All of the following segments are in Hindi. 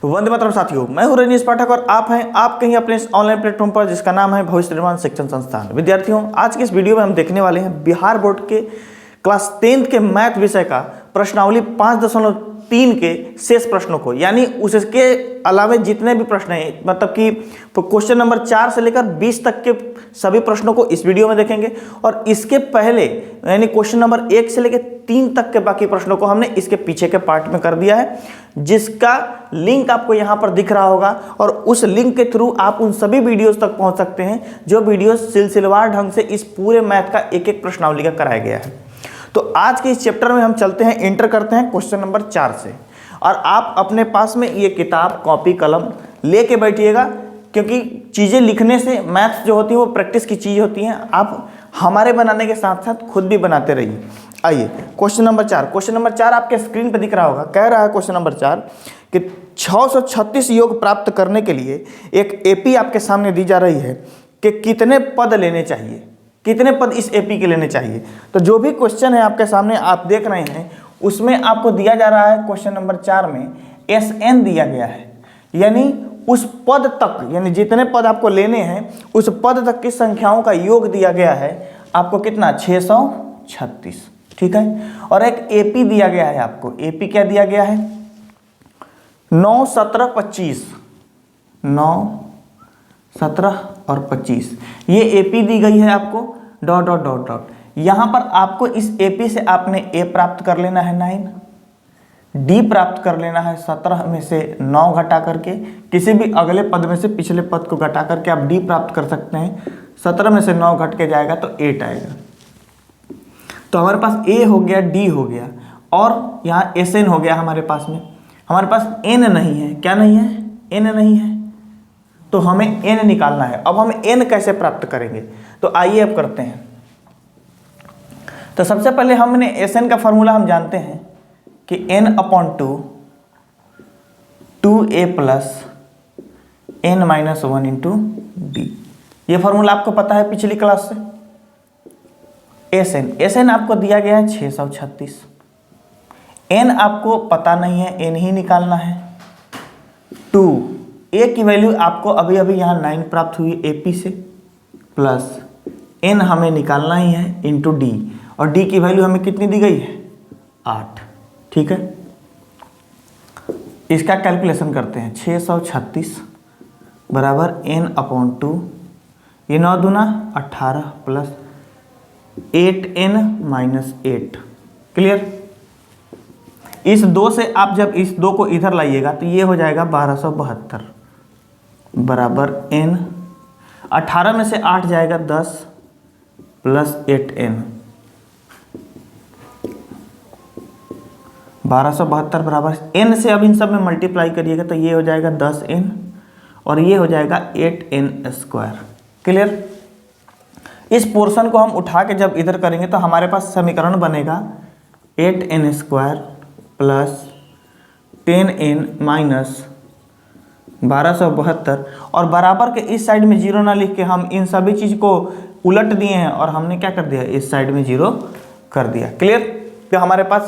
वंदे मातरम साथियों, मैं हूं रजनीश पाठक और आप हैं आप कहीं अपने इस ऑनलाइन प्लेटफॉर्म पर जिसका नाम है भविष्य निर्माण शिक्षण संस्थान। विद्यार्थियों, आज के इस वीडियो में हम देखने वाले हैं बिहार बोर्ड के क्लास 10 के मैथ विषय का प्रश्नावली 5.3 के शेष प्रश्नों को, यानी उसके अलावा जितने भी प्रश्न हैं, मतलब कि क्वेश्चन नंबर 4 से लेकर 20 तक के सभी प्रश्नों को इस वीडियो में देखेंगे। और इसके पहले यानी क्वेश्चन नंबर 1 से लेकर 3 तक के बाकी प्रश्नों को हमने इसके पीछे के पार्ट में कर दिया है, जिसका लिंक आपको यहाँ पर दिख रहा होगा। और उस लिंक के थ्रू आप उन सभी वीडियोस तक पहुँच सकते हैं जो वीडियोस सिलसिलेवार ढंग से इस पूरे मैथ का एक एक प्रश्नावली का कराया गया है। तो आज के इस चैप्टर में हम चलते हैं, एंटर करते हैं क्वेश्चन नंबर 4 से। और आप अपने पास में ये किताब कॉपी कलम लेके बैठिएगा, क्योंकि चीज़ें लिखने से मैथ्स जो होती है वो प्रैक्टिस की चीज़ होती हैं। आप हमारे बनाने के साथ साथ खुद भी बनाते रहिए। आइए क्वेश्चन नंबर 4। क्वेश्चन नंबर 4 आपके स्क्रीन पर दिख रहा होगा। कह रहा है क्वेश्चन नंबर 4 कि 636 योग प्राप्त करने के लिए एक एपी आपके सामने दी जा रही है कि कितने पद लेने चाहिए, कितने पद इस एपी के लेने चाहिए। तो जो भी क्वेश्चन है आपके सामने आप देख रहे हैं, उसमें आपको दिया जा रहा है क्वेश्चन नंबर 4 में SN दिया गया है, यानी उस पद तक, यानी जितने पद आपको लेने हैं उस पद तक की संख्याओं का योग दिया गया है। आपको कितना? 636। ठीक है। और एक एपी दिया गया है आपको। एपी क्या दिया गया है? 9, 17, 25। 9, 17 और 25 ये एपी दी गई है आपको। डॉट डॉट डॉट डॉट यहाँ पर आपको इस एपी से आपने ए प्राप्त कर लेना है 9, डी प्राप्त कर लेना है 17 में से 9 घटा करके, किसी भी अगले पद में से पिछले पद को घटा करके आप डी प्राप्त कर सकते हैं। 17 में से 9 घट के जाएगा तो 8 आएगा। तो हमारे पास ए हो गया, डी हो गया, और यहाँ SN हो गया हमारे पास में। हमारे पास n नहीं है। क्या नहीं है? n नहीं है। तो हमें n निकालना है। अब हम n कैसे प्राप्त करेंगे? तो आइए अब करते हैं। तो सबसे पहले हमने SN का फॉर्मूला हम जानते हैं कि n/2 2a plus n minus 1 into d. ये फॉर्मूला आपको पता है पिछली क्लास से। SN आपको दिया गया है 636। n आपको पता नहीं है, n ही निकालना है। 2 a की वैल्यू आपको अभी अभी यहाँ 9 प्राप्त हुई AP से, प्लस n हमें निकालना ही है इंटू डी, और d की वैल्यू हमें कितनी दी गई है? 8। ठीक है। इसका कैलकुलेशन करते हैं। 636 बराबर n/2, ये 9 दूना 18 प्लस 8n माइनस 8। क्लियर? इस 2 से आप जब इस 2 को इधर लाइएगा तो ये हो जाएगा 1272 बराबर n। 18 में से 8 जाएगा 10 प्लस 8n। 1272 बराबर n से अब इन सब में मल्टीप्लाई करिएगा तो ये हो जाएगा 10n और ये हो जाएगा 8n²। क्लियर? इस पोर्शन को हम उठा के जब इधर करेंगे तो हमारे पास समीकरण बनेगा 8n² प्लस 10n माइनस 1272, और बराबर के इस साइड में 0 ना लिख के हम इन सभी चीज़ को उलट दिए हैं और हमने क्या कर दिया? इस साइड में 0 कर दिया। क्लियर? तो हमारे पास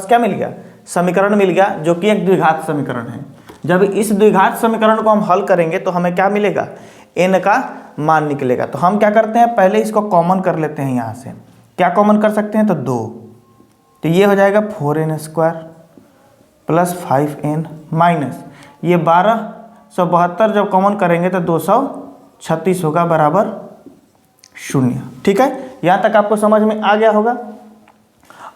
क्या मिल गया? समीकरण मिल गया, जो कि एक द्विघात समीकरण है। जब इस द्विघात समीकरण को हम हल करेंगे तो हमें क्या मिलेगा? n का मान निकलेगा। तो हम क्या करते हैं, पहले इसको कॉमन कर लेते हैं। यहाँ से क्या कॉमन कर सकते हैं? तो 2, तो ये हो जाएगा 4n² प्लस 5n माइनस ये 1272 जब कॉमन करेंगे तो 236 होगा बराबर 0। ठीक है, यहाँ तक आपको समझ में आ गया होगा।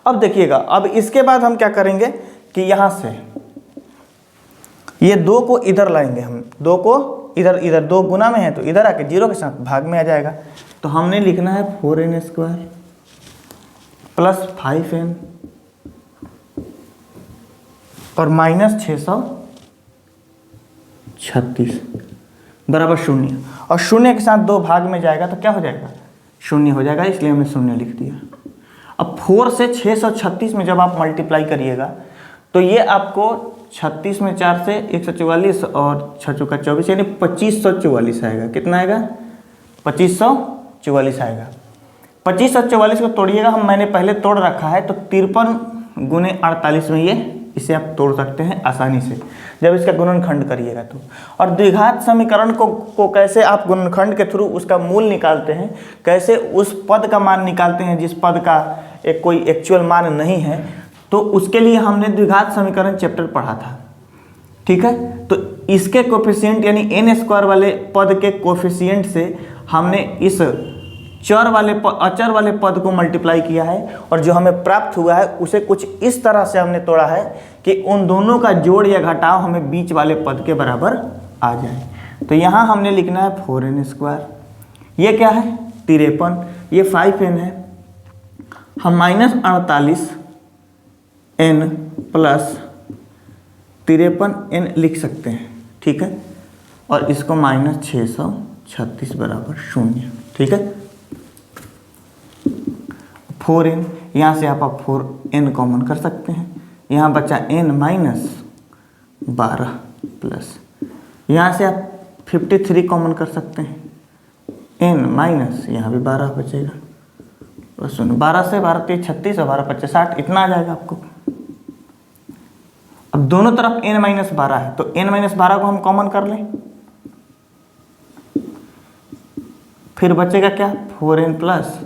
अब देखिएगा, अब इसके बाद हम क्या करेंगे कि यहाँ से ये 2 को इधर लाएंगे। हम 2 को इधर 2 गुना में है तो इधर आके 0 के साथ भाग में आ जाएगा। तो हमने लिखना है 4n² प्लस 5n और माइनस 636 बराबर 0, और 0 के साथ 2 भाग में जाएगा तो क्या हो जाएगा? 0 हो जाएगा, इसलिए हमने 0 लिख दिया। अब 4 से 636 में जब आप मल्टीप्लाई करिएगा तो ये आपको 36 में 4 से 144 और 6 चौका 24 यानी 2544 आएगा। कितना आएगा? 2544 आएगा। 2544 को तोड़िएगा, मैंने पहले तोड़ रखा है तो 53 × 48 में ये इसे आप तोड़ सकते हैं आसानी से। जब इसका गुणनखंड करिएगा तो। और द्विघात समीकरण को कैसे आप गुणनखंड के थ्रू उसका मूल निकालते हैं, कैसे उस पद का मान निकालते हैं जिस पद का एक कोई एक्चुअल मान नहीं है, तो उसके लिए हमने द्विघात समीकरण चैप्टर पढ़ा था। ठीक है, तो इसके कोफिशिएंट यानी n स्क्वायर वाले पद के कोफिशिएंट से हमने इस अचर वाले पद को मल्टीप्लाई किया है, और जो हमें प्राप्त हुआ है उसे कुछ इस तरह से हमने तोड़ा है कि उन दोनों का जोड़ या घटाव हमें बीच वाले पद के बराबर आ जाए। तो यहाँ हमने लिखना है 4n², ये क्या है 53, ये 5n है, हम -48n प्लस 53n लिख सकते हैं। ठीक है, और इसको -636 बराबर 0। ठीक है, 4n, यहाँ से आप 4n कॉमन कर सकते हैं, यहाँ बचा n -12 प्लस, यहाँ से आप 53 कॉमन कर सकते हैं, n माइनस यहाँ भी 12 बचेगा, बस सुनो 12 से 12 3 36 और 12 25 60, इतना आ जाएगा आपको। अब दोनों तरफ n -12 है, तो n -12 को हम कॉमन कर लें, फिर बचेगा क्या 4n प्लस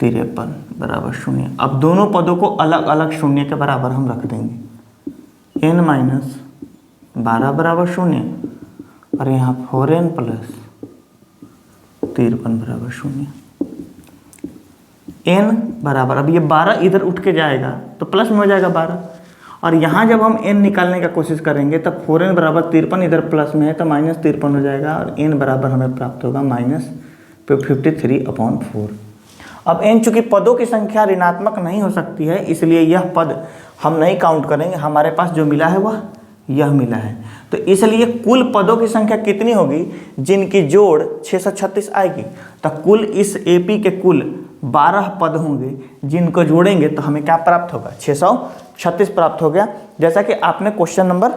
53 बराबर 0। अब दोनों पदों को अलग अलग शून्य के बराबर हम रख देंगे, n -12 बराबर 0 और यहाँ 4n प्लस 53 बराबर 0। n बराबर, अब ये 12 इधर उठ के जाएगा तो प्लस में हो जाएगा 12, और यहाँ जब हम n निकालने का कोशिश करेंगे तब 4n बराबर 53 इधर प्लस में है तो -53 हो जाएगा, और n बराबर हमें प्राप्त होगा -53/4। अब n चूंकि पदों की संख्या ऋणात्मक नहीं हो सकती है, इसलिए यह पद हम नहीं काउंट करेंगे, हमारे पास जो मिला है वह यह मिला है। तो इसलिए कुल पदों की संख्या कितनी होगी जिनकी जोड़ 636 आएगी, तो कुल इस AP के कुल 12 पद होंगे जिनको जोड़ेंगे तो हमें क्या प्राप्त होगा 636 प्राप्त हो गया। जैसा कि आपने क्वेश्चन नंबर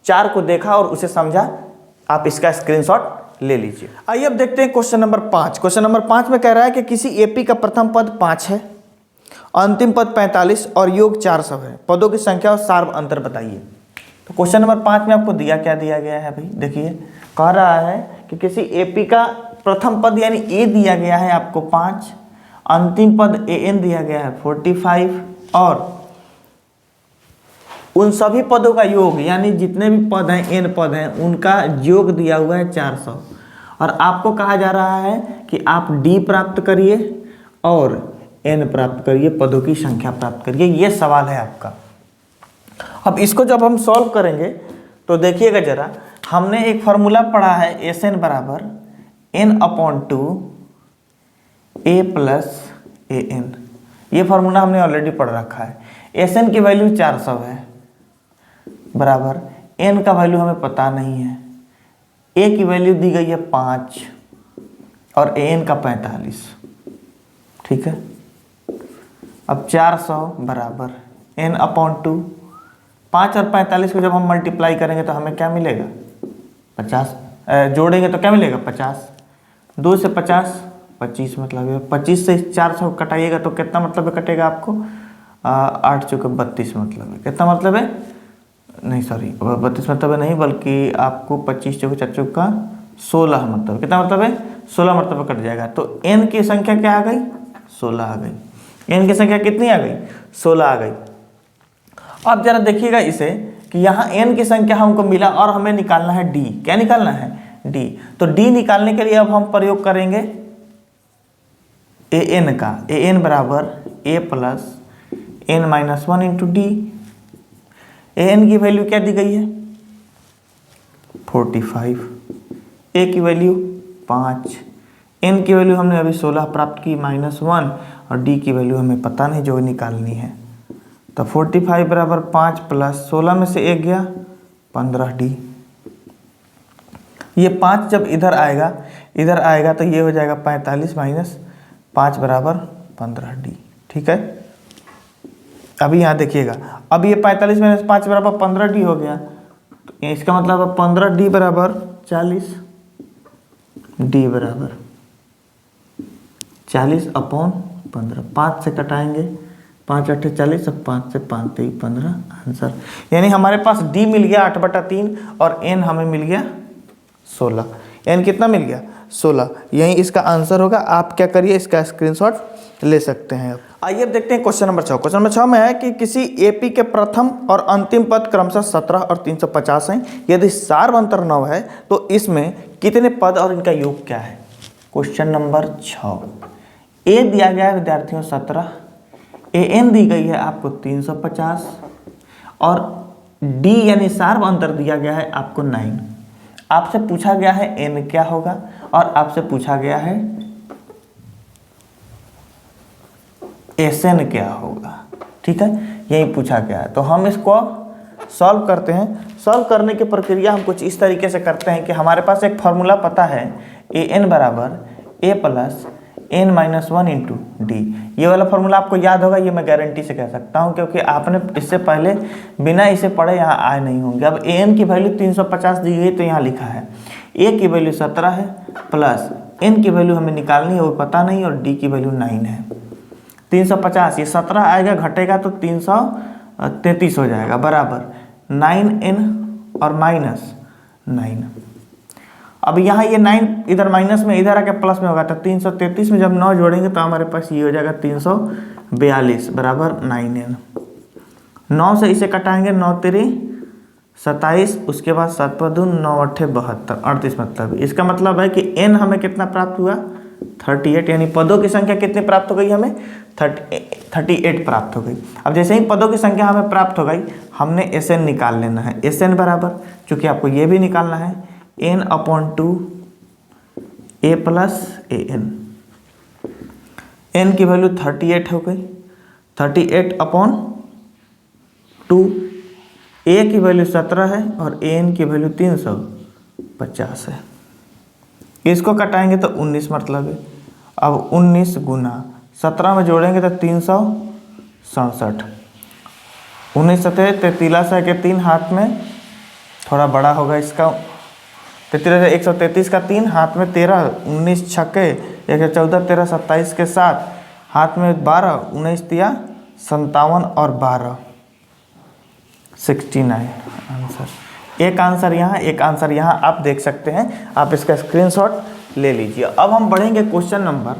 4 को देखा और उसे समझा, आप इसका स्क्रीनशॉट ले लीजिए। आइए अब देखते हैं क्वेश्चन नंबर 5। क्वेश्चन नंबर 5 में कह रहा है कि किसी AP का प्रथम पद 5 है, अंतिम पद 45 और योग 400 है, पदों की संख्या और सार्व अंतर बताइए। तो क्वेश्चन नंबर 5 में आपको क्या दिया गया है भाई, देखिए कह रहा है कि किसी AP का प्रथम पद यानी A दिया गया है आपको 5, अंतिम पद AN दिया गया है 45 और उन सभी पदों का योग यानी जितने भी पद हैं n पद हैं उनका योग दिया हुआ है 400, और आपको कहा जा रहा है कि आप D प्राप्त करिए और n प्राप्त करिए, पदों की संख्या प्राप्त करिए, ये सवाल है आपका। अब इसको जब हम सॉल्व करेंगे तो देखिएगा जरा, हमने एक फार्मूला पढ़ा है SN बराबर n/2 A प्लस AN, ये फार्मूला हमने ऑलरेडी पढ़ रखा है। SN की वैल्यू 400 है बराबर n का वैल्यू हमें पता नहीं है, A की वैल्यू दी गई है 5 और AN का 45। ठीक है, अब 400 बराबर n/2, 5 और 45 को जब हम मल्टीप्लाई करेंगे तो हमें क्या मिलेगा 50, जोड़ेंगे तो क्या मिलेगा 50, 2 से 50 25 मतलब है, 25 से 400 कटाइएगा तो कितना मतलब है कटेगा आपको 8 चौके 32 मतलब है, कितना मतलब है नहीं सॉरी 32 मतलब है नहीं, बल्कि आपको 25 चौके 4 चौका 16 मतलब, कितना मतलब है 16 मतलब कट जाएगा। तो n की संख्या क्या आ गई 16 आ गई, n की संख्या कितनी आ गई 16 आ गई। अब जरा देखिएगा इसे कि यहाँ n की संख्या हमको मिला और हमें निकालना है d, क्या निकालना है d, तो d निकालने के लिए अब हम प्रयोग करेंगे an का, an बराबर a plus n -1 into D. an की वैल्यू क्या दी गई है 45, a की वैल्यू 5, n की वैल्यू हमने अभी 16 प्राप्त की -1 और d की वैल्यू हमें पता नहीं जो निकालनी है। तो 45 बराबर 5 प्लस 16 में से 1 गया 15d, ये 5 जब इधर आएगा तो ये हो जाएगा 45 माइनस 5 बराबर 15d। ठीक है, अभी यहाँ देखिएगा, अब ये 45 माइनस 5 बराबर 15d हो गया, तो इसका मतलब है 15d बराबर 40, d बराबर 40/15, 5 से कटाएंगे 5 8 40, अब 5 से 5 3 15 आंसर। यानी हमारे पास डी मिल गया 8/3 और एन हमें मिल गया 16। एन कितना मिल गया 16, यही इसका आंसर होगा। आप क्या करिए, इसका स्क्रीनशॉट ले सकते हैं। आइए अब देखते हैं क्वेश्चन नंबर 6। क्वेश्चन नंबर 6 में है कि किसी एपी के प्रथम और अंतिम पद क्रमशः 17 और 350 हैं। यदि सार्वंतर 9 है तो इसमें कितने पद और इनका योग क्या है। क्वेश्चन नंबर 6, ए दिया गया है विद्यार्थियों 17, ए एन दी गई है आपको 350 और डी यानी सार्वंतर दिया गया है आपको 9। आपसे पूछा गया है एन क्या होगा और आपसे पूछा गया है एसएन क्या होगा। ठीक है, यही पूछा गया है। तो हम इसको सॉल्व करते हैं। सॉल्व करने की प्रक्रिया हम कुछ इस तरीके से करते हैं कि हमारे पास एक फॉर्मूला पता है, ए एन बराबर a plus n minus 1 into d. ये वाला फॉर्मूला आपको याद होगा, ये मैं गारंटी से कह सकता हूँ क्योंकि आपने इससे पहले बिना इसे पढ़े यहाँ आए नहीं होंगे। अब ए एन की वैल्यू 350 दी गई तो यहाँ लिखा है, ए की वैल्यू 17 है प्लस एन की वैल्यू हमें निकालनी है वो पता नहीं और डी की वैल्यू 9 है। 350 ये 17 आएगा घटेगा तो 333 हो जाएगा बराबर 9n और माइनस 9। अब यहाँ ये 9 इधर माइनस में इधर आके प्लस में होगा तो 333 में जब 9 जोड़ेंगे तो हमारे पास ये हो जाएगा 342 बराबर 9n। 9 से इसे कटाएंगे 9 तेरी 27, उसके बाद 7 पर 2 9 8 72 38 मतलब। इसका मतलब है कि n हमें कितना प्राप्त हुआ 38, यानी पदों की संख्या कितनी प्राप्त हो गई हमें 38 प्राप्त हो गई। अब जैसे ही पदों की संख्या हमें प्राप्त हो गई हमने एस एन निकाल लेना है। एस एन बराबर, चूंकि आपको ये भी निकालना है, n/2 a plus A N. N की वैल्यू 38 हो गई, 38/2, ए की वैल्यू 17 है और ए एन की वैल्यू 350 है। इसको कटाएंगे तो 19 मतलब है। अब 19 गुना 17 में जोड़ेंगे तो 367। 19 सतह 33 है के 3 हाथ में थोड़ा बड़ा होगा इसका, 133 का 3 हाथ में 13, 19 छक्के 114 13 27 के 7 हाथ में 12, 19 दिया 57 और 12 69 आंसर। एक आंसर यहाँ, एक आंसर यहाँ आप देख सकते हैं। आप इसका स्क्रीनशॉट ले लीजिए। अब हम बढ़ेंगे क्वेश्चन नंबर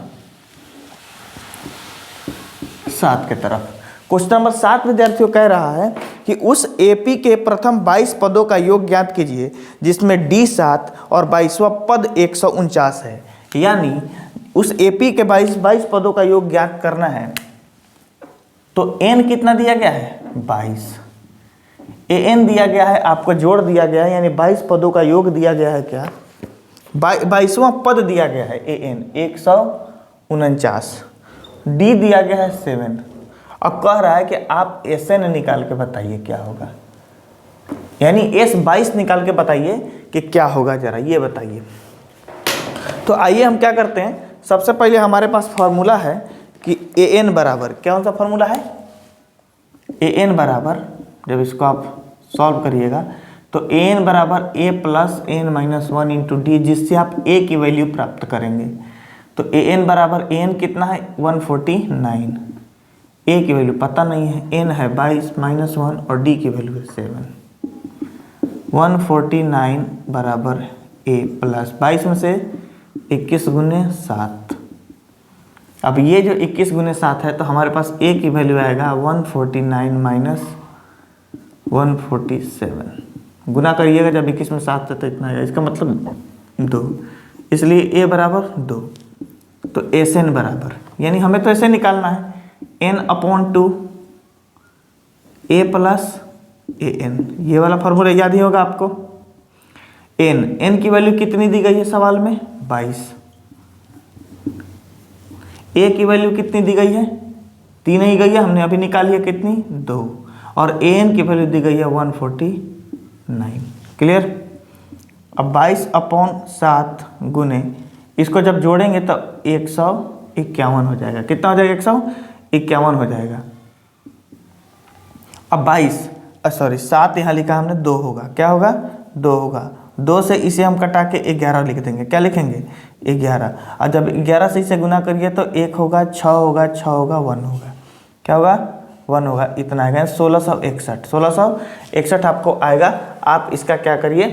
7 के तरफ। क्वेश्चन नंबर 7 विद्यार्थियों कह रहा है कि उस एपी के प्रथम 22 पदों का योग ज्ञात कीजिए जिसमें डी 7 और 22वां पद 149 है। यानी उस एपी के 22 पदों का योग ज्ञात करना है तो एन कितना दिया गया है 22, ए एन दिया गया है आपको जोड़ दिया गया है, यानी 22 पदों का योग दिया गया है क्या 22वां पद दिया गया है ए एन 149, डी दिया गया है 7। अब कह रहा है कि आप एस एन निकाल के बताइए क्या होगा, यानी एस 22 निकाल के बताइए कि क्या होगा, जरा ये बताइए। तो आइए हम क्या करते हैं, सबसे पहले हमारे पास फॉर्मूला है कि ए एन बराबर, कौन सा फॉर्मूला है, ए एन बराबर, जब इसको आप सॉल्व करिएगा तो ए एन बराबर a plus n minus 1 into d, जिससे आप ए की वैल्यू प्राप्त करेंगे। तो ए एन बराबर ए एन कितना है 149, ए की वैल्यू पता नहीं है, एन है 22 माइनस 1 और डी की वैल्यू है 7। 149 बराबर ए प्लस 22 में से 21 गुने 7। अब ये जो 21 गुने 7 है तो हमारे पास ए की वैल्यू आएगा 149 माइनस 147। गुना करिएगा जब 21 में 7 से तो इतना आएगा, इसका मतलब 2, इसलिए ए बराबर 2। तो एस एन बराबर, यानी हमें तो ऐसे निकालना है n/2 A plus A N, ये वाला फॉर्मूला याद ही होगा आपको। एन की वैल्यू कितनी दी गई है सवाल में 22, ए की वैल्यू कितनी दी गई है 3 ही गई है, हमने अभी निकाली है कितनी 2, और ए एन की वैल्यू दी गई है 149। क्लियर। अब 22/7 गुने, इसको जब जोड़ेंगे तो 151 हो जाएगा। कितना हो जाएगा 151 हो जाएगा। अब 7 यहाँ लिखा हमने 2 होगा, क्या होगा 2 होगा। 2 से इसे हम कटा के 11 लिख देंगे, क्या लिखेंगे 11। और जब 11 से इसे गुना करिए तो 1 होगा 6 होगा 6 होगा 1 होगा, क्या होगा 1 होगा, इतना आएगा 1661। 1661 आपको आएगा। आप इसका क्या करिए,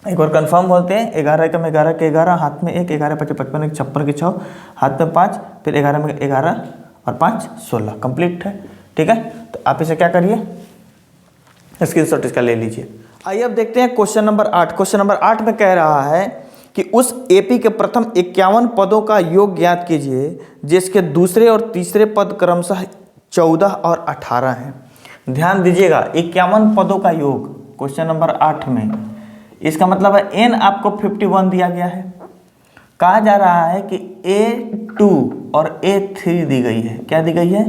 एक बार कंफर्म बोलते हैं। 11 एकम 11 के 11, हाथ में 1, 11 5 55, 1 56 के 6, हाथ में 5, फिर 11 में 11 और 5 16, कंप्लीट है। ठीक है, तो आप इसे क्या करिए, स्क्रीनशॉट इसका ले लीजिए। आइए अब देखते हैं क्वेश्चन नंबर 8। क्वेश्चन नंबर 8 में कह रहा है कि उस एपी के प्रथम 51 पदों का योग ज्ञात कीजिए जिसके दूसरे और तीसरे पद क्रमशः 14 और 18 हैं। ध्यान दीजिएगा, 51 पदों का योग क्वेश्चन नंबर 8 में, इसका मतलब है n आपको 51 दिया गया है। कहा जा रहा है कि A2 और A3 दी गई है। क्या दी गई है,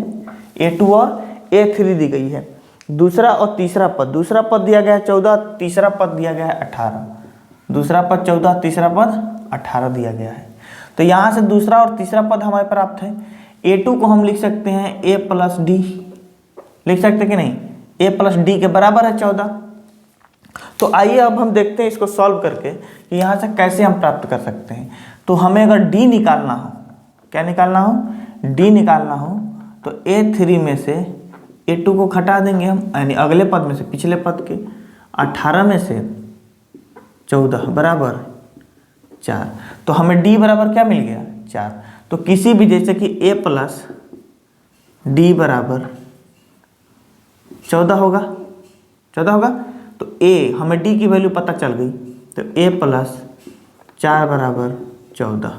A2 और A3 दी गई है। दूसरा और तीसरा पद, दूसरा पद दिया गया है 14, तीसरा पद दिया गया है 18। दूसरा पद 14, तीसरा पद 18 दिया गया है। तो यहाँ से दूसरा और तीसरा पद हमारे प्राप्त है। A2 को हम लिख सकते हैं A प्लस डी, लिख सकते कि नहीं, A प्लस डी के बराबर है 14। तो आइए अब हम देखते हैं इसको सॉल्व करके कि यहाँ से कैसे हम प्राप्त कर सकते हैं। तो हमें अगर D निकालना हो, क्या निकालना हो, D निकालना हो, तो A3 में से A2 को घटा देंगे हम, यानी अगले पद में से, पिछले पद के। 18 में से 14 बराबर 4, तो हमें D बराबर क्या मिल गया, 4। तो किसी भी, जैसे कि A प्लस डी बराबर 14 होगा, 14 होगा, तो A, हमें D की वैल्यू पता चल गई, तो A प्लस 4 बराबर 14,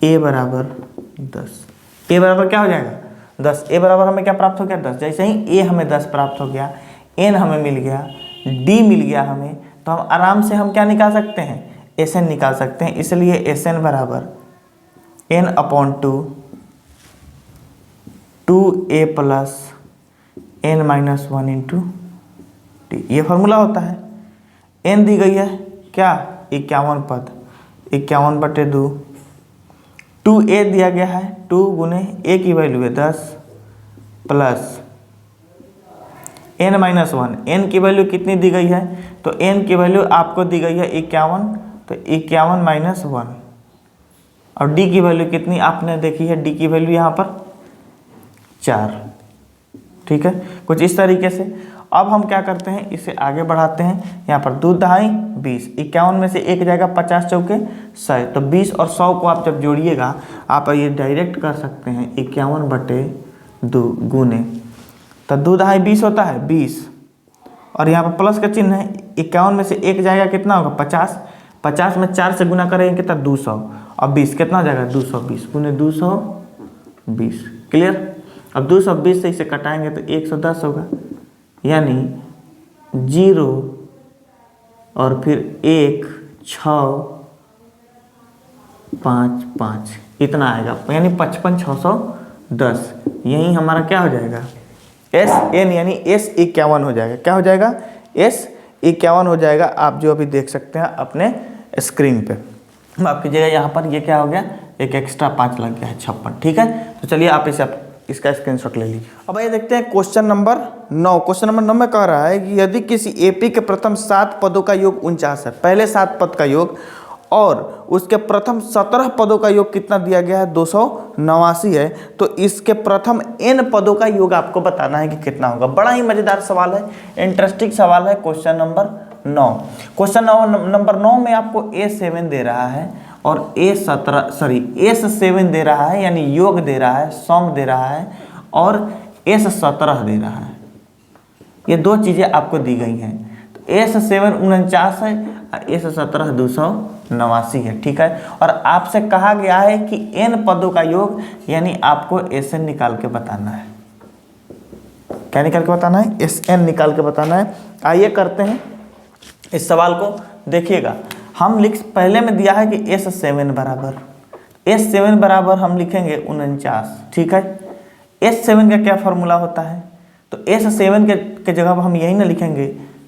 A बराबर 10। A बराबर क्या हो जाएगा, 10। A बराबर हमें क्या प्राप्त हो गया, 10। जैसे ही A हमें 10 प्राप्त हो गया, N हमें मिल गया, D मिल गया हमें, तो हम आराम से हम क्या निकाल सकते हैं, SN निकाल सकते हैं। इसलिए SN बराबर N/2 2A plus N-1 into d, ये फार्मूला होता है। N दी गई है क्या, 51 पद, 51/2, 2A दिया गया है, 2 गुने A की वैल्यू है 10 प्लस N-1, N की वैल्यू कितनी दी गई है, तो N की वैल्यू आपको दी गई है 51, तो 51-1, और D की वैल्यू कितनी आपने देखी है, D की वैल्यू यहाँ पर 4। ठीक है, कुछ इस तरीके से। अब हम क्या करते हैं, इसे आगे बढ़ाते हैं। यहाँ पर 2 दहाई 20, 51 में से 1 जाएगा, 50 चौके 100, तो 20 और 100 को आप जब जोड़िएगा, आप ये डायरेक्ट कर सकते हैं 51/2 गुने, तो 2 दहाई 20 होता है 20, और यहाँ पर प्लस का चिन्ह है। 51 में से 1 जाएगा, कितना होगा, 50, 50 में 4 से गुना करेंगे कितना, 200, और 20 कितना हो जाएगा, 220 गुने 220। क्लियर। अब 220 से इसे कटाएंगे तो 110 होगा, यानी 0 और फिर 1 6 5 5, इतना आएगा, यानी 55,610। यही हमारा क्या हो जाएगा, SN, यानी S51 हो जाएगा। क्या हो जाएगा, S51 हो जाएगा। आप जो अभी देख सकते हैं अपने स्क्रीन पे। माफ कीजिएगा, यहाँ पर ये क्या हो गया, एक एक्स्ट्रा 5 लग गया है, 56। ठीक है, तो चलिए आप इसे इसका स्क्रीनशॉट ले लीजिए। अब ये देखते हैं क्वेश्चन नंबर 9। क्वेश्चन नंबर 9 में कह रहा है कि यदि किसी एपी के प्रथम 7 पदों का योग 49 है, पहले 7 पद का योग, और उसके प्रथम 17 पदों का योग कितना दिया गया है, 289 है, तो इसके प्रथम n पदों का योग आपको बताना है कि कितना होगा। बड़ा ही मजेदार सवाल है, इंटरेस्टिंग सवाल है। क्वेश्चन नंबर 9, क्वेश्चन नंबर 9 में आपको A7 दे रहा है और S7 दे रहा है, यानी योग दे रहा है, सम दे रहा है, और S17 दे रहा है। ये 2 चीज़ें आपको दी गई हैं। तो S7 49 है, S17 289 है। ठीक है, और आपसे कहा गया है कि n पदों का योग, यानी आपको SN निकाल के बताना है। क्या निकाल के बताना है, SN निकाल के बताना है। आइए करते हैं इस सवाल को। देखिएगा, हम पहले में दिया है कि S7 बराबर हम लिखेंगे 49। ठीक है, S7 का क्या फॉर्मूला होता है, तो S7 के जगह पर हम यही ना लिखेंगे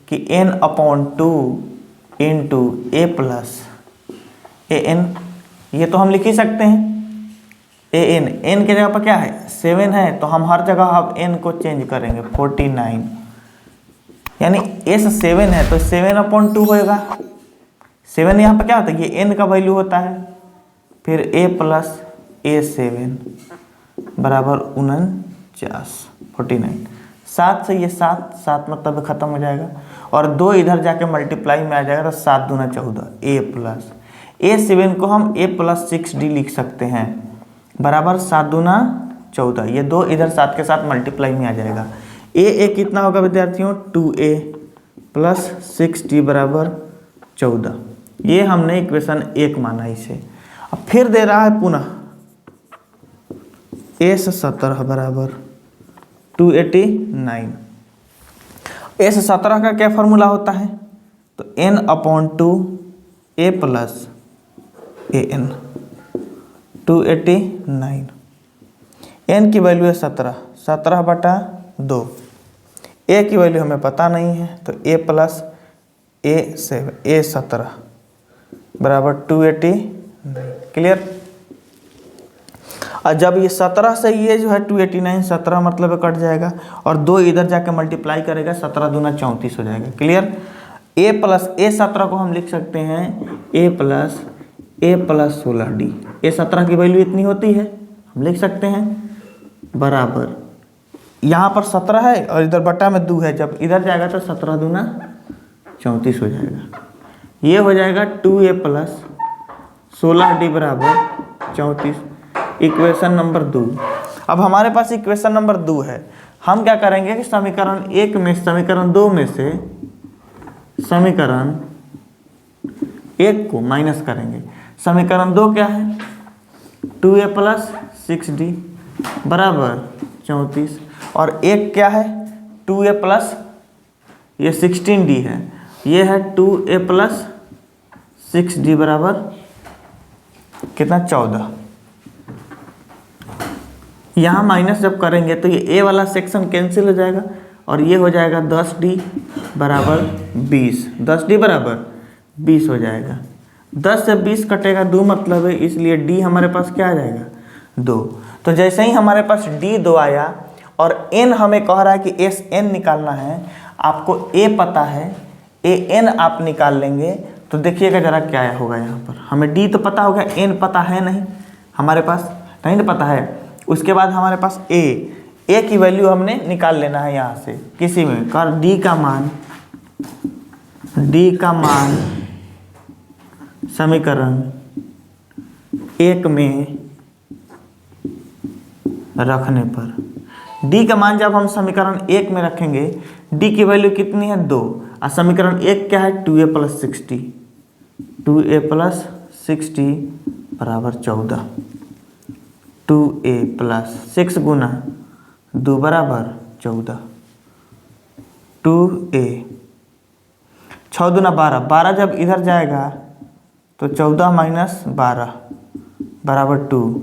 कि N/2 into A plus AN, ये तो हम लिख ही सकते हैं। N के जगह पर क्या है, 7 है, तो हम हर जगह अब N को चेंज करेंगे, 49, यानी S7 है तो 7/2 होएगा। 7 यहाँ पर क्या होता है, ये n का वैल्यू होता है, फिर A प्लस A7 बराबर 49। 49। 7 से ये 7 मतलब ख़त्म हो जाएगा और 2 इधर जाके मल्टीप्लाई में आ जाएगा तो 7 दूना 14 ए प्लस A7 को हम A+6D लिख सकते हैं बराबर 7 दूना 14। ये 2 इधर 7 के साथ मल्टीप्लाई में आ जाएगा। ए कितना होगा विद्यार्थियों 2A + 6D बराबर 14। ये हमने इक्वेशन 1 माना इसे। अब फिर दे रहा है पुनः A17 बराबर 289। A17 का क्या फॉर्मूला होता है तो n/2 A + AN 289। n की वैल्यू है 17/2। a की वैल्यू हमें पता नहीं है तो A + A17 बराबर 289। क्लियर। और जब ये 17 से ये जो है 289 17 मतलब कट जाएगा और 2 इधर जाके मल्टीप्लाई करेगा 17 दूना 34 हो जाएगा। क्लियर। A + A17 को हम लिख सकते हैं A + A+16D। A17 की वैल्यू इतनी होती है हम लिख सकते हैं बराबर यहाँ पर 17 है और इधर बटा में 2 है, जब इधर जाएगा तो 17 दूना 34 हो जाएगा। ये हो जाएगा 2A + 16D बराबर 34। Equation number 2। अब हमारे पास इक्वेशन नंबर 2 है। हम क्या करेंगे कि समीकरण 1 में समीकरण 2 में से समीकरण 1 को माइनस करेंगे। समीकरण 2 क्या है 2A + 6D बराबर 34 और 1 क्या है 2A + ये 16D है, ये है 2A + 6D बराबर कितना 14। यहाँ माइनस जब करेंगे तो ये A वाला सेक्शन कैंसिल हो जाएगा और ये हो जाएगा 10D बराबर 20। 10D बराबर 20 हो जाएगा। 10 से 20 कटेगा 2 मतलब है, इसलिए D हमारे पास क्या आ जाएगा 2। तो जैसे ही हमारे पास D 2 आया और N हमें कह रहा है कि SN निकालना है, आपको A पता है AN आप निकाल लेंगे तो देखिएगा ज़रा क्या होगा। यहाँ पर हमें D तो पता होगा, N पता है नहीं हमारे पास, नहीं ना पता है। उसके बाद हमारे पास A की वैल्यू हमने निकाल लेना है यहाँ से किसी में कर D का मान समीकरण 1 में रखने पर D का मान जब हम समीकरण 1 में रखेंगे D की वैल्यू कितनी है 2 और समीकरण 1 क्या है 2A + 6D 2A + 6D बराबर 14। 2A + 6 गुना 2 बराबर 14। 2A 6 दूना 12, 12 जब इधर जाएगा तो 14 - 12 बराबर 2,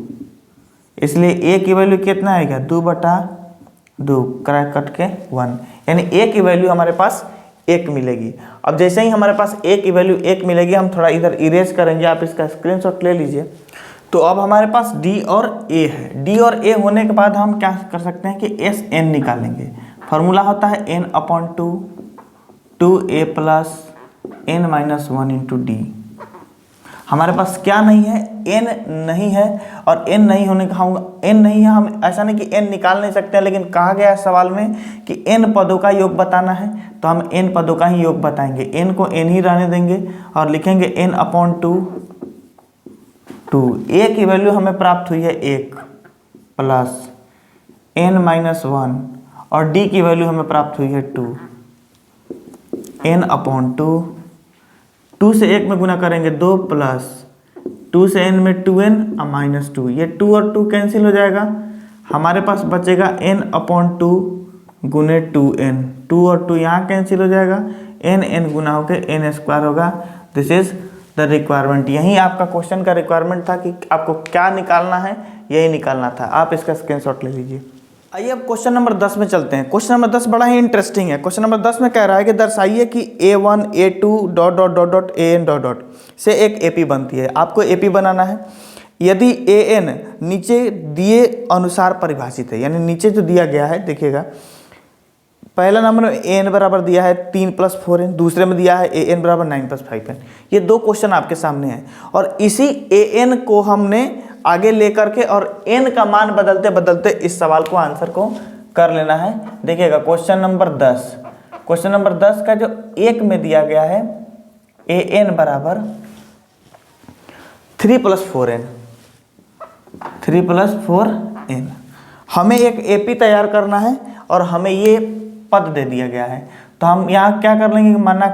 इसलिए A की वैल्यू कितना आएगा 2/2 क्रैक कट के 1, यानी A की वैल्यू हमारे पास 1 मिलेगी। अब जैसे ही हमारे पास A की वैल्यू 1 मिलेगी हम थोड़ा इधर इरेज करेंगे, आप इसका स्क्रीनशॉट ले लीजिए। तो अब हमारे पास D और A है। D और A होने के बाद हम क्या कर सकते हैं कि SN निकालेंगे। फार्मूला होता है n/2 2A + n - 1 × D। हमारे पास क्या नहीं है n नहीं है और n नहीं होने का n नहीं है, हम ऐसा नहीं कि n निकाल नहीं सकते हैं, लेकिन कहा गया है सवाल में कि n पदों का योग बताना है तो हम n पदों का ही योग बताएंगे। n को n ही रहने देंगे और लिखेंगे n/2 2। A की वैल्यू हमें प्राप्त हुई है 1 + n - 1 और D की वैल्यू हमें प्राप्त हुई है 2। n/2 2 से 1 में गुना करेंगे 2 + 2 से n में 2n और -2, ये 2 और 2 कैंसिल हो जाएगा। हमारे पास बचेगा n/2 गुने 2n। 2 और 2 यहाँ कैंसिल हो जाएगा, n गुना होकर n² होगा। This is the requirement. यही आपका क्वेश्चन का रिक्वायरमेंट था कि आपको क्या निकालना है, यही निकालना था। आप इसका स्क्रीनशॉट ले लीजिए। आइए अब क्वेश्चन नंबर 10 में चलते हैं। क्वेश्चन नंबर 10 बड़ा ही इंटरेस्टिंग है। क्वेश्चन नंबर 10 में कह रहा है कि दर्शाइए कि A1 A2 ... AN ... से एक AP बनती है। आपको AP बनाना है यदि AN नीचे दिए अनुसार परिभाषित है, यानी नीचे जो दिया गया है देखिएगा, पहला नंबर में AN बराबर दिया है 3 + 4n, दूसरे में दिया है AN बराबर 9 + 5n। ये दो क्वेश्चन आपके सामने हैं और इसी AN को हमने आगे लेकर के और n का मान बदलते बदलते इस सवाल को आंसर को कर लेना है। देखिएगा क्वेश्चन नंबर 10 का जो 1 में दिया गया है an बराबर 3 + 4n। हमें एक AP तैयार करना है और हमें ये पद दे दिया गया है, तो हम यहाँ क्या कर लेंगे, माना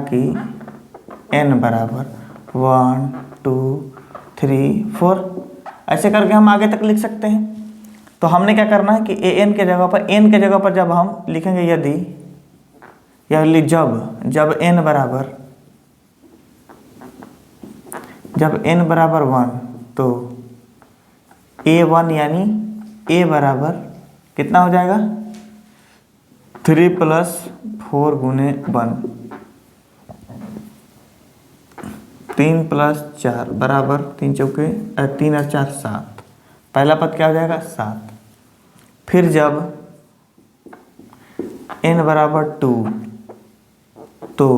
कि n बराबर 1 2 3 4 ऐसे करके हम आगे तक लिख सकते हैं। तो हमने क्या करना है कि n के जगह पर जब हम लिखेंगे जब n बराबर 1 तो a1 यानी a बराबर कितना हो जाएगा 3 + 4 गुने 1, 3 + 4 बराबर 3 चौके 3 और 4 7। पहला पद क्या हो जाएगा 7। फिर जब n बराबर 2 तो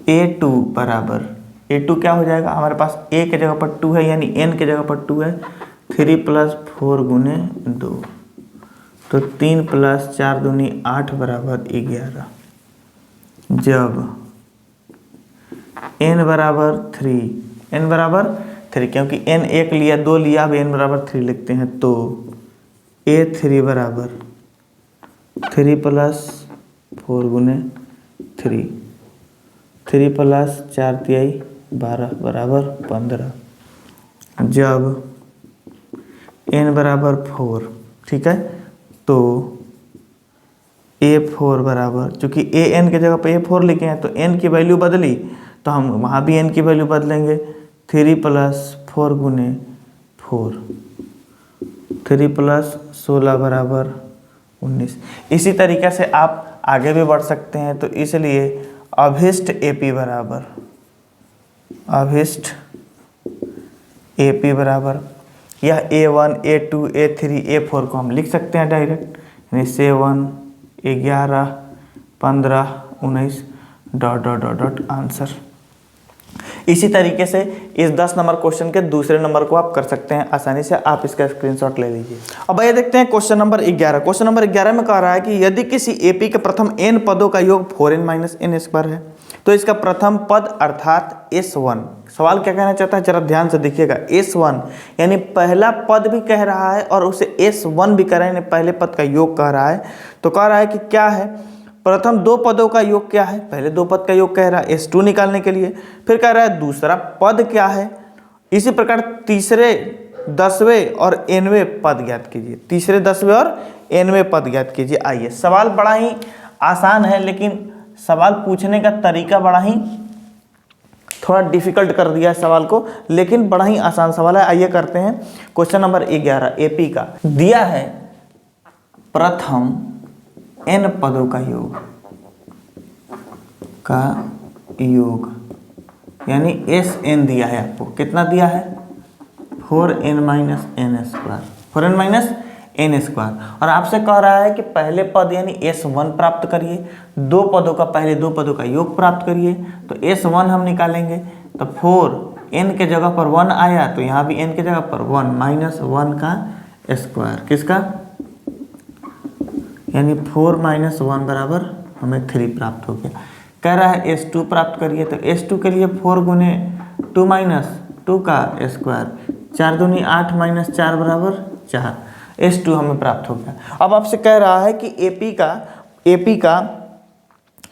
a2 बराबर a2 क्या हो जाएगा, हमारे पास a के जगह पर 2 है यानी n के जगह पर 2 है, 3 + 4 गुने 2 तो 3 + 4 दूनी 8 बराबर 11। जब n बराबर 3 क्योंकि n 1 लिया 2 लिया, अब n बराबर 3 लिखते हैं, तो a3 बराबर 3 + 4 गुने 3, 3 + 4 = 12 बराबर 15। जब n बराबर 4, ठीक है, तो a4 बराबर, चूँकि an के जगह पे a4 लिखे हैं तो n की वैल्यू बदली तो हम वहाँ भी n की वैल्यू बदलेंगे, 3 + 4 गुने 4, 3 + 16 बराबर 19। इसी तरीके से आप आगे भी बढ़ सकते हैं। तो इसलिए अभिष्ट AP बराबर यह a1 a2 a3 a4 को हम लिख सकते हैं डायरेक्ट, यानी 7 11 15 19 ... आंसर। इसी तरीके से इस 10 नंबर क्वेश्चन के दूसरे नंबर को आप कर सकते हैं आसानी से, आप इसका स्क्रीनशॉट ले लीजिए। अब ये देखते हैं क्वेश्चन नंबर 11। क्वेश्चन नंबर 11 में कह रहा है कि यदि किसी AP के प्रथम n पदों का योग 4n - n² है तो इसका प्रथम पद अर्थात S1, सवाल क्या कहना चाहता है जरा ध्यान से देखिएगा, S1 यानी पहला पद भी कह रहा है और उसे S1 भी कह रहा है, यानी पहले पद का योग कह रहा है। तो कह रहा है कि क्या है, प्रथम 2 पदों का योग क्या है, पहले 2 पद का योग कह रहा है S2 निकालने के लिए। फिर कह रहा है दूसरा पद क्या है, इसी प्रकार तीसरे 10वें और nवें पद ज्ञात कीजिए, तीसरे 10वें और nवें पद ज्ञात कीजिए। आइए, सवाल बड़ा ही आसान है लेकिन सवाल पूछने का तरीका बड़ा ही थोड़ा डिफिकल्ट कर दिया है सवाल को, लेकिन बड़ा ही आसान सवाल है। आइए करते हैं क्वेश्चन नंबर 11 AP का। दिया है प्रथम n पदों का योग यानी Sn दिया है आपको, कितना दिया है 4n - n², और आपसे कह रहा है कि पहले पद यानी S1 प्राप्त करिए, 2 पदों का पहले 2 पदों का योग प्राप्त करिए। तो S1 हम निकालेंगे तो 4n के जगह पर 1 आया तो यहाँ भी n के जगह पर 1 - 1 का स्क्वायर, किसका, यानी 4 - 1 बराबर हमें 3 प्राप्त हो गया। कह रहा है S2 प्राप्त करिए, तो S2 के लिए 4 गुने 2 - 2 का स्क्वायर, 4 दूनी 8 - 4 बराबर 4, S2 हमें प्राप्त हो गया। अब आपसे कह रहा है कि AP का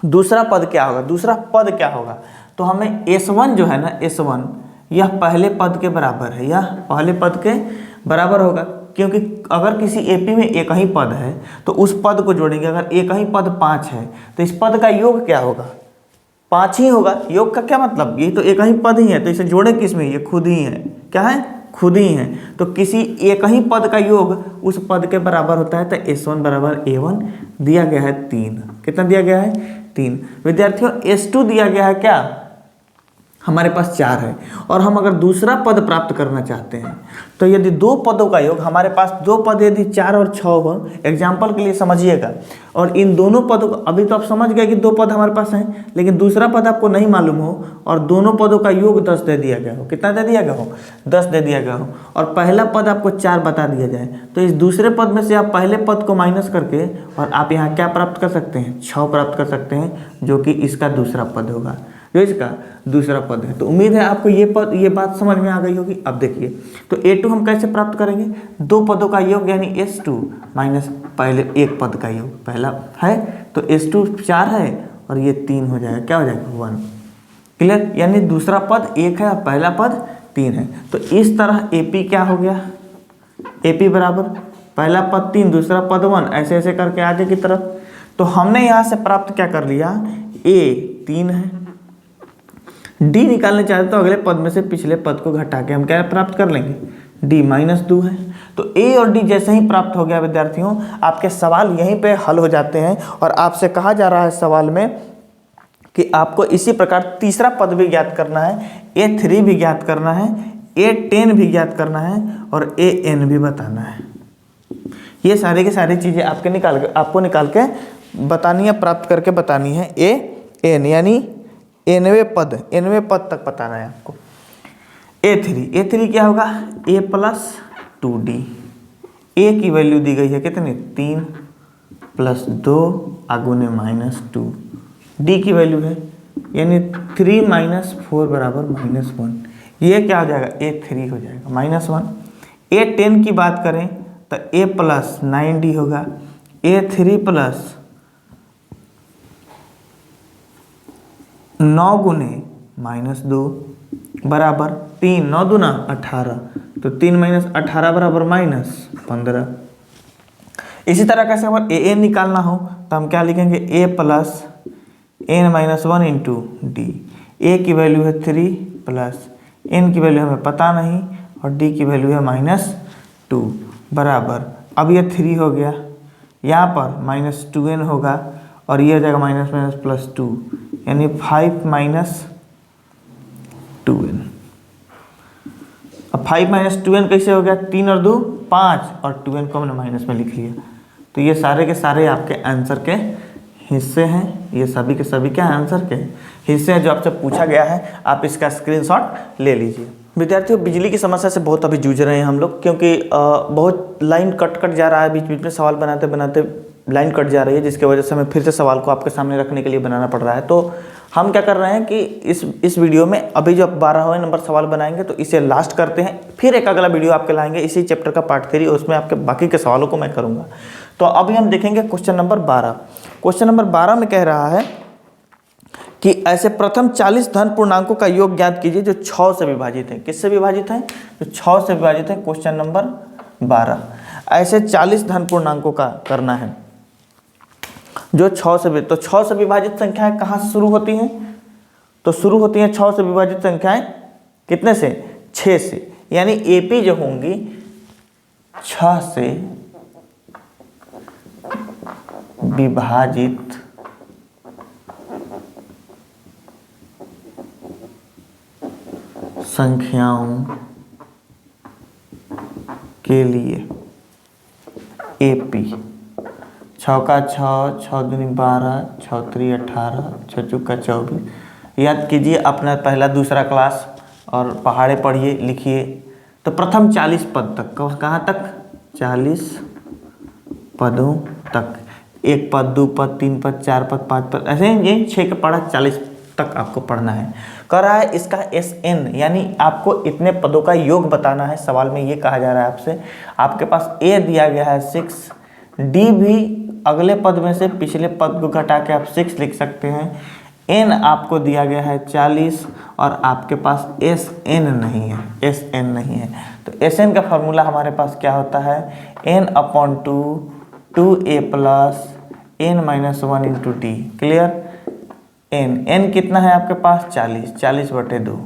दूसरा पद क्या होगा, तो हमें S1 जो है ना, S1 यह पहले पद के बराबर है, यह पहले पद के बराबर होगा, क्योंकि अगर किसी AP में एक ही पद है तो उस पद को जोड़ेंगे। अगर एक ही पद 5 है तो इस पद का योग क्या होगा, 5 ही होगा। योग का क्या मतलब, ये तो एक ही पद ही है तो इसे जोड़े किस में, ये खुद ही है, क्या है, खुद ही है। तो किसी एक ही पद का योग उस पद के बराबर होता है। तो S1 बराबर A1 दिया गया है 3, कितना दिया गया है 3। विद्यार्थियों S2 दिया गया है क्या, हमारे पास 4 है और हम अगर दूसरा पद प्राप्त करना चाहते हैं तो यदि दो पदों का योग, हमारे पास दो पद यदि 4 और 6 हो, एग्जाम्पल के लिए समझिएगा, और इन दोनों पदों को, अभी तो आप समझ गए कि दो पद हमारे पास हैं, लेकिन दूसरा पद आपको नहीं मालूम हो और दोनों पदों का योग 10 दे दिया गया हो, कितना दे दिया गया हो, 10 दे दिया गया हो, और पहला पद आपको 4 बता दिया जाए, तो इस दूसरे पद में से आप पहले पद को माइनस करके और आप यहाँ क्या प्राप्त कर सकते हैं, 6 प्राप्त कर सकते हैं, जो कि इसका दूसरा पद होगा, जो इसका दूसरा पद है। तो उम्मीद है आपको ये बात समझ में आ गई होगी। अब देखिए, तो a2 हम कैसे प्राप्त करेंगे, दो पदों का योग यानी s2 माइनस पहले एक पद का योग, पहला है तो s2 4 है और ये 3 हो जाएगा, क्या हो जाएगा 1, क्लियर। यानी दूसरा पद 1 है और पहला पद 3 है। तो इस तरह AP क्या हो गया, AP बराबर पहला पद 3, दूसरा पद 1, ऐसे ऐसे करके आगे की तरफ। तो हमने यहाँ से प्राप्त क्या कर लिया, a 3 है, d निकालना चाहते तो अगले पद में से पिछले पद को घटा के हम क्या प्राप्त कर लेंगे, d -2 है। तो a और d जैसे ही प्राप्त हो गया विद्यार्थियों, आपके सवाल यहीं पे हल हो जाते हैं और आपसे कहा जा रहा है सवाल में कि आपको इसी प्रकार तीसरा पद भी ज्ञात करना है, a3 भी ज्ञात करना है, a10 भी ज्ञात करना है और an भी बताना है। ये सारे की सारी चीज़ें आपको निकाल के बतानी है, प्राप्त करके बतानी है। an यानी 90 पद तक बताना है आपको। a3 क्या होगा, a + 2d, a की वैल्यू दी गई है कितनी, 3 + 2 आगुने -2, d की वैल्यू है यानी 3 - 4 = -1, ये क्या हो जाएगा, a3 हो जाएगा -1। a10 की बात करें तो a + 9d होगा, a3 + 9 गुने -2 बराबर 3, 9 दूना 18, तो 3 - 18 बराबर -15। इसी तरह कैसे अगर an निकालना हो तो हम क्या लिखेंगे, a + n - 1 × d, a की वैल्यू है 3 प्लस n की वैल्यू हमें पता नहीं और d की वैल्यू है -2 बराबर, अब ये 3 हो गया, यहाँ पर -2n होगा और ये हो जाएगा -2 यानी 5 - 2n। अब 5 - 2n कैसे हो गया, 3 और 2 5 और 2n को हमने माइनस में लिख लिया। तो ये सारे के सारे आपके आंसर के हिस्से हैं, ये सभी के सभी क्या आंसर के हिस्से हैं जो आपसे पूछा गया है। आप इसका स्क्रीनशॉट ले लीजिए। विद्यार्थियों, बिजली की समस्या से बहुत अभी जूझ रहे हैं हम लोग, क्योंकि बहुत लाइन कट जा रहा है, बीच बीच में सवाल बनाते बनाते लाइन कट जा रही है, जिसकी वजह से हमें फिर से सवाल को आपके सामने रखने के लिए बनाना पड़ रहा है। तो हम क्या कर रहे हैं कि इस वीडियो में अभी जो 12वें नंबर सवाल बनाएंगे तो इसे लास्ट करते हैं, फिर एक अगला वीडियो आपके लाएंगे इसी चैप्टर का पार्ट 3, उसमें आपके बाकी के सवालों को मैं करूँगा। तो अभी हम देखेंगे क्वेश्चन नंबर 12। क्वेश्चन नंबर 12 में कह रहा है कि ऐसे प्रथम 40 धन पूर्णांकों का योग ज्ञात कीजिए जो 6 से विभाजित है। किससे विभाजित है, जो 6 से विभाजित है। क्वेश्चन नंबर 12, ऐसे 40 धन पूर्णांकों का करना है जो 6 से, तो 6 से विभाजित संख्याएं कहाँ से शुरू होती हैं, तो शुरू होती हैं 6 से विभाजित संख्याएं कितने से, 6 से, यानी एपी जो होंगी 6 से विभाजित संख्याओं के लिए एपी 6 का 6, 6 दूनी 12, 6 3 18, 6 चौका 24। याद कीजिए अपना पहला दूसरा क्लास और पहाड़े पढ़िए लिखिए। तो प्रथम 40 पद तक, कहाँ तक, 40 पदों तक, 1 पद 2 पद 3 पद 4 पद 5 पद, ऐसे ये 6 का पढ़ा 40 तक आपको पढ़ना है। कह रहा है इसका SN यानी आपको इतने पदों का योग बताना है। सवाल में ये कहा जा रहा है आपसे, आपके पास A दिया गया है 6, D भी अगले पद में से पिछले पद को घटा के आप 6 लिख सकते हैं, N आपको दिया गया है 40 और आपके पास SN नहीं है, SN नहीं है। तो SN का फॉर्मूला हमारे पास क्या होता है, N/2 2A + N - 1 × D। Clear, N कितना है आपके पास, 40, 40/2,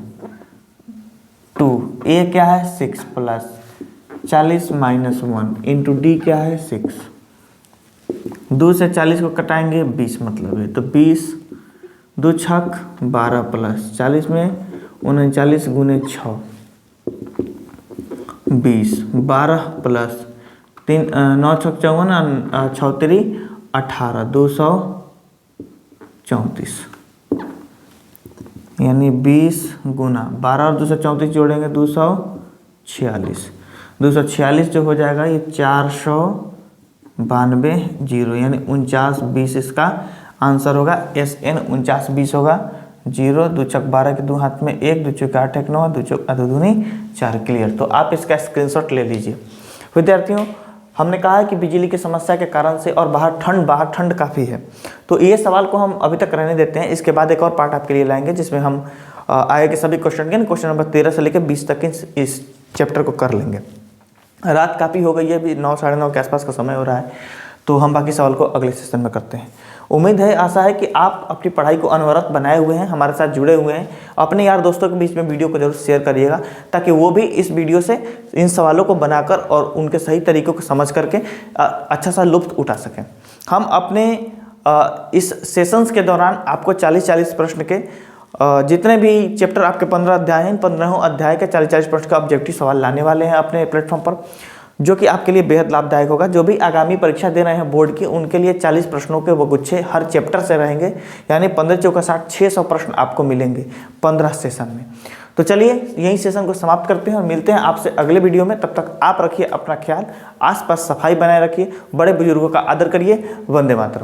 2 A क्या है 6 प्लस 40 - 1 × D क्या है 6, 2 से 40 को कटाएंगे 20 मतलब है, तो 20 2 छक 12 प्लस 40 में 39 गुने 6 20, 12 प्लस 3 9 6 54 6 3 18 234, यानी 20 गुना 12 और 234 जोड़ेंगे 246, 246 जो हो जाएगा ये 492 जीरो, यानी 49 20 इसका आंसर होगा। SN 49 20 होगा। 0 2 छक 12 के 2 हाथ में 1, 2 चौके 8 1 9, 2 चौक 2 दूनी 4, क्लियर। तो आप इसका स्क्रीनशॉट ले लीजिए। विद्यार्थियों, हमने कहा है कि बिजली की समस्या के कारण से और बाहर ठंड काफ़ी है, तो ये सवाल को हम अभी तक रहने देते हैं। इसके बाद एक और पार्ट आपके लिए लाएंगे जिसमें हम आगे के सभी क्वेश्चन के क्वेश्चन नंबर 13 से लेकर 20 तक इस चैप्टर को कर लेंगे। रात काफ़ी हो गई है, अभी 9 साढ़े 9 के आसपास का समय हो रहा है, तो हम बाकी सवाल को अगले सेशन में करते हैं। उम्मीद है, आशा है कि आप अपनी पढ़ाई को अनवरत बनाए हुए हैं, हमारे साथ जुड़े हुए हैं। अपने यार दोस्तों के बीच में वीडियो को जरूर शेयर करिएगा ताकि वो भी इस वीडियो से इन सवालों को बनाकर और उनके सही तरीकों को समझ करके अच्छा सा लुत्फ उठा सकें। हम अपने इस सेशंस के दौरान आपको 40-40 प्रश्न के जितने भी चैप्टर आपके 15 अध्याय हैं, 15 अध्याय के 40-40 प्रश्न का ऑब्जेक्टिव सवाल लाने वाले हैं अपने प्लेटफॉर्म पर, जो कि आपके लिए बेहद लाभदायक होगा। जो भी आगामी परीक्षा दे रहे हैं बोर्ड की, उनके लिए 40 प्रश्नों के वो गुच्छे हर चैप्टर से रहेंगे, यानी 15 चौका 60 600 प्रश्न आपको मिलेंगे 15 सेशन में। तो चलिए यही सेशन को समाप्त करते हैं और मिलते हैं आपसे अगले वीडियो में। तब तक आप रखिए अपना ख्याल, आसपास सफाई बनाए रखिए, बड़े बुजुर्गों का आदर करिए। वंदे मातरम।